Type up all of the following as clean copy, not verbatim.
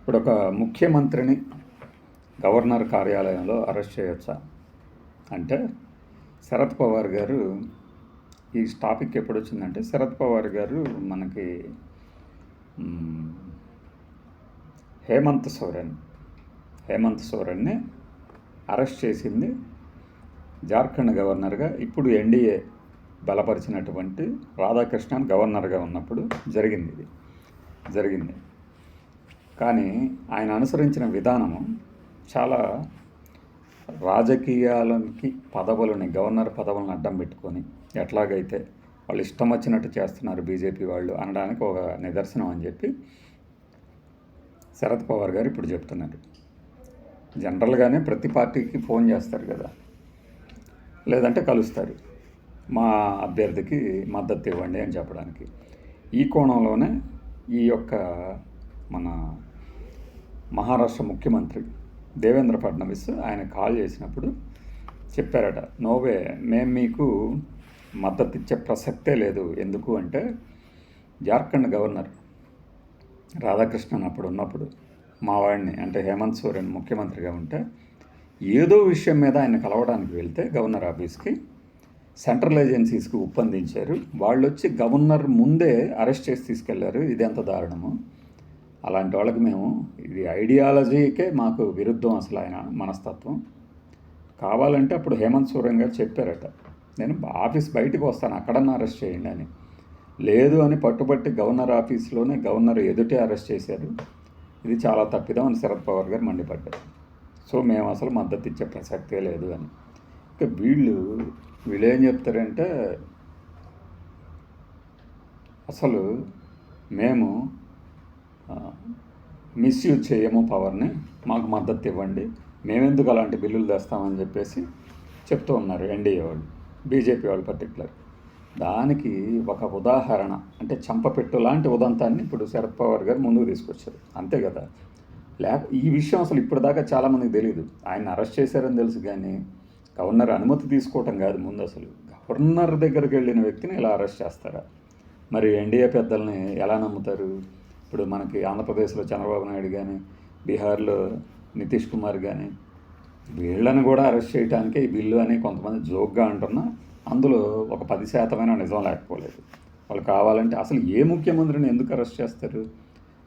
ఇప్పుడు ఒక ముఖ్యమంత్రిని గవర్నర్ కార్యాలయంలో అరెస్ట్ చేయొచ్చా అంటే శరద్ పవార్ గారు ఈ టాపిక్ ఎప్పుడు వచ్చిందంటే శరద్ పవార్ గారు మనకి హేమంత్ సోరెన్ని అరెస్ట్ చేసింది జార్ఖండ్ గవర్నర్గా ఇప్పుడు ఎన్డీఏ బలపరిచినటువంటి రాధాకృష్ణన్ గవర్నర్గా ఉన్నప్పుడు జరిగింది కానీ ఆయన అనుసరించిన విధానము చాలా రాజకీయాలకి గవర్నర్ పదవులను అడ్డం పెట్టుకొని ఎట్లాగైతే వాళ్ళు ఇష్టం వచ్చినట్టు చేస్తున్నారు బీజేపీ వాళ్ళు అనడానికి ఒక నిదర్శనం అని చెప్పి శరద్ పవార్ గారు ఇప్పుడు చెప్తున్నారు. జనరల్గానే ప్రతి పార్టీకి ఫోన్ చేస్తారు కదా, లేదంటే కలుస్తారు మా అభ్యర్థికి మద్దతు ఇవ్వండి అని చెప్పడానికి. ఈ కోణంలోనే ఈ యొక్క మన మహారాష్ట్ర ముఖ్యమంత్రి దేవేంద్ర ఫడ్నవీస్ ఆయన కాల్ చేసినప్పుడు చెప్పారట, నోవే మేము మీకు మద్దతు ఇచ్చే ప్రసక్తే లేదు. ఎందుకు అంటే జార్ఖండ్ గవర్నర్ రాధాకృష్ణన్ అప్పుడు ఉన్నప్పుడు మా వాడిని అంటే హేమంత్ సోరెన్ ముఖ్యమంత్రిగా ఉంటే ఏదో విషయం మీద ఆయన కలవడానికి వెళ్తే గవర్నర్ ఆఫీస్కి సెంట్రల్ ఏజెన్సీస్కి ఒప్పందించారు. వాళ్ళు వచ్చి గవర్నర్ ముందే అరెస్ట్ చేసి తీసుకెళ్లారు. ఇది ఎంత దారుణము! అలాంటి వాళ్ళకి మేము ఇది ఐడియాలజీకే మాకు విరుద్ధం అసలు ఆయన మనస్తత్వం. కావాలంటే అప్పుడు హేమంత్ సోరెన్ గారు చెప్పారట, నేను ఆఫీస్ బయటకు వస్తాను అక్కడన్నా అరెస్ట్ చేయండి అని. లేదు అని పట్టుబట్టి గవర్నర్ ఆఫీస్లోనే గవర్నర్ ఎదుటే అరెస్ట్ చేశారు. ఇది చాలా తప్పిదం అని శరద్ పవార్ గారు మండిపడ్డారు. సో మేము అసలు మద్దతు ఇచ్చే ప్రసక్తే లేదు అని. ఇక వీళ్ళు ఏం చెప్తారంటే అసలు మేము మిస్యూజ్ చేయము పవర్ని, మాకు మద్దతు ఇవ్వండి, మేమెందుకు అలాంటి బిల్లులు తెస్తామని చెప్పేసి చెప్తూ ఉన్నారు ఎన్డీఏ వాళ్ళు, బీజేపీ వాళ్ళు పర్టికులర్. దానికి ఒక ఉదాహరణ అంటే చంపపెట్టు లాంటి ఉదంతాన్ని ఇప్పుడు శరద్ పవార్ గారు ముందుకు తీసుకొచ్చారు. అంతే కదా, ఈ విషయం అసలు ఇప్పటిదాకా చాలామందికి తెలియదు. ఆయన అరెస్ట్ చేశారని తెలుసు కానీ గవర్నర్ అనుమతి తీసుకోవటం కాదు ముందు. అసలు గవర్నర్ దగ్గరికి వెళ్ళిన వ్యక్తిని ఇలా అరెస్ట్ చేస్తారా? మరి ఎన్డీఏ పెద్దల్ని ఎలా నమ్ముతారు? ఇప్పుడు మనకి ఆంధ్రప్రదేశ్లో చంద్రబాబు నాయుడు కానీ, బీహార్లో నితీష్ కుమార్ కానీ, వీళ్ళని కూడా అరెస్ట్ చేయడానికే ఈ బిల్లు అని కొంతమంది జోక్గా అంటున్నా అందులో ఒక 10% నిజం లేకపోలేదు. వాళ్ళు కావాలంటే అసలు ఏ ముఖ్యమంత్రిని ఎందుకు అరెస్ట్ చేస్తారు?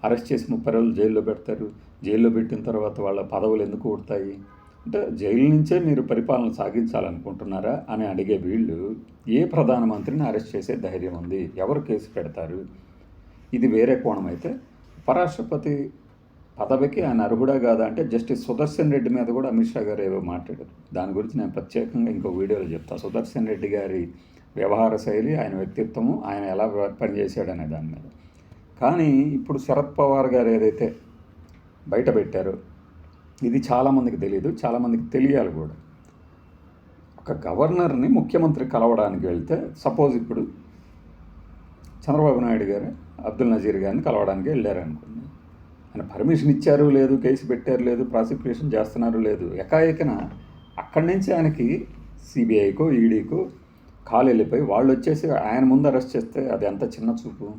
అరెస్ట్ చేసి 30 రోజులు జైల్లో పెడతారు. జైల్లో పెట్టిన తర్వాత వాళ్ళ పదవులు ఎందుకు ఊడతాయి? అంటే జైలు నుంచే మీరు పరిపాలన సాగించాలనుకుంటున్నారా అని అడిగే వీళ్ళు ఏ ప్రధానమంత్రిని అరెస్ట్ చేసే ధైర్యం ఉంది? ఎవరు కేసు పెడతారు? ఇది వేరే కోణం అయితే ఉపరాష్ట్రపతి పదవికి ఆయన అర్హుడా కాదా అంటే జస్టిస్ సుదర్శన్ రెడ్డి మీద కూడా అమిత్ షా గారు ఏవో మాట్లాడారు. దాని గురించి నేను ప్రత్యేకంగా ఇంకో వీడియోలో చెప్తాను. సుదర్శన్ రెడ్డి గారి వ్యవహార శైలి, ఆయన వ్యక్తిత్వము, ఆయన ఎలా పనిచేశాడనే దాని మీద. కానీ ఇప్పుడు శరద్ పవార్ గారు ఏదైతే బయట పెట్టారో ఇది చాలామందికి తెలియదు, చాలామందికి తెలియాలి కూడా. ఒక గవర్నర్ని ముఖ్యమంత్రి కలవడానికి వెళ్తే సపోజ్ ఇప్పుడు చంద్రబాబు నాయుడు గారు అబ్దుల్ నజీర్ గారిని కలవడానికి వెళ్ళారు అనుకోండి. ఆయన పర్మిషన్ ఇచ్చారు లేదు, కేసు పెట్టారు లేదు, ప్రాసిక్యూషన్ చేస్తున్నారు లేదు, ఎకాఏకన అక్కడి నుంచి ఆయనకి సిబిఐకో ఈడీకో కాలు వెళ్ళిపోయి వాళ్ళు వచ్చేసి ఆయన ముందు అరెస్ట్ చేస్తే అది ఎంత చిన్న చూపు.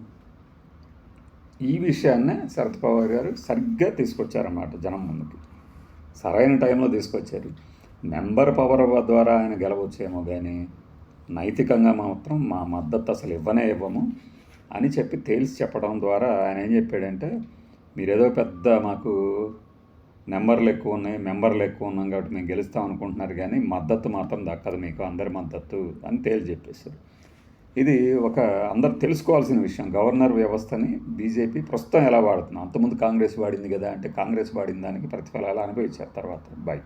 ఈ విషయాన్నే శరద్ పవార్ గారు సరిగ్గా తీసుకొచ్చారన్నమాట జనం ముందుకి. సరైన టైంలో తీసుకొచ్చారు. మెంబర్ పవర్ ద్వారా ఆయన గెలవచ్చేమో కానీ నైతికంగా మాత్రం మా మద్దతు అసలు ఇవ్వము అని చెప్పి తేల్చి చెప్పడం ద్వారా ఆయన ఏం చెప్పాడంటే, మీరేదో పెద్ద మాకు మెంబర్లు ఎక్కువ ఉన్నాం కాబట్టి మేము గెలుస్తాం అనుకుంటున్నారు కానీ మద్దతు మాత్రం దక్కదు మీకు, అందరి మద్దతు అని తేల్చి చెప్పేశారు. ఇది ఒక అందరు తెలుసుకోవాల్సిన విషయం. గవర్నర్ వ్యవస్థని బీజేపీ ప్రస్తుతం ఎలా వాడుతున్నాం, అంతకుముందు కాంగ్రెస్ వాడింది కదా అంటే కాంగ్రెస్ వాడిన దానికి ప్రతిఫలాలు అనుభవించారు తర్వాత. బాయ్.